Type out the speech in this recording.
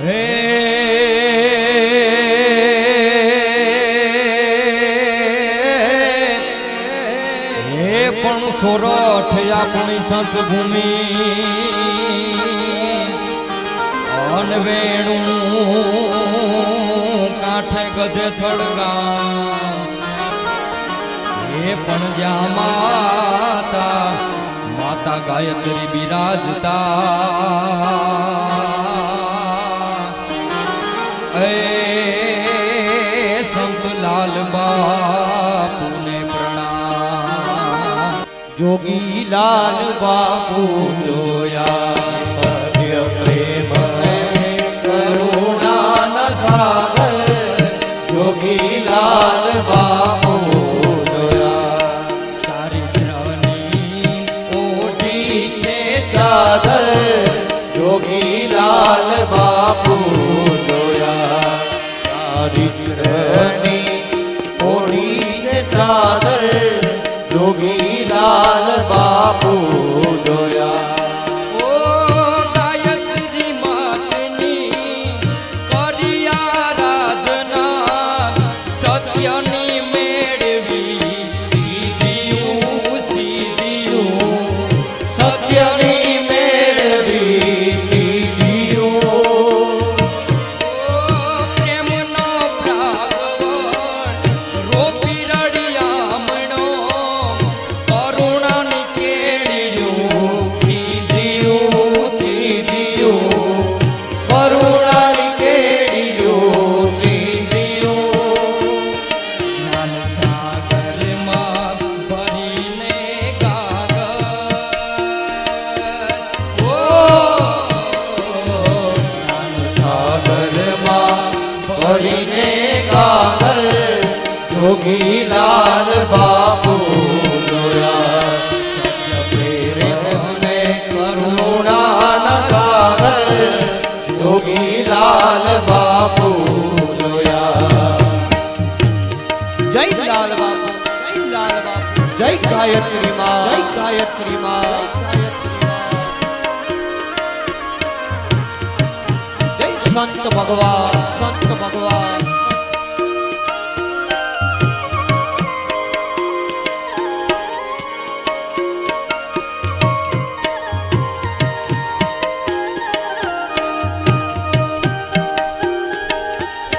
હે પણ સોરઠ આપણી સંતભૂમિ અનવેણું કાંઠે ગધે થડગા એ પણ જ્યાં માતા ગાયત્રી બિરાજતા એ સંત લાલ બાપુને પ્રણામ જોગી લાલ બાપુ જોયા સત્ય પ્રેમ કરુણા ન સાગર જોગી લાલ બાપુ જોયા ચારિત્રની ઓઢી છે ચાદર જોગી લાલ બાપુ જોયા ચારિત્રની ઓઢી છે ચાદર જોગી લાલ બાપુ જોયા ઓ ગાયત્રી માતની કરી આરાધના સત્યની મેળવી સીધીયું સત્યની મેળવી સીધીયું પ્રેમનો પ્રાગવણ રોપી રડિયામણો કરુણાની કેળીયું કરુણાની કેડીયું સીધીયું જ્ઞાન સાગરમાં ભરીને ગાગર ઓ જ્ઞાન સાગરમાં ભરીને ગાગર જોગી લાલ બાપુ જોયા સત્ય પ્રેમને કરુણાના સાગર જોગી લાલ બાપુ જોયા જય લાલ બાપુ જય લાલ બાપુ જય ગાયત્રી માં જય ગાયત્રી માં જય સંત ભગવાન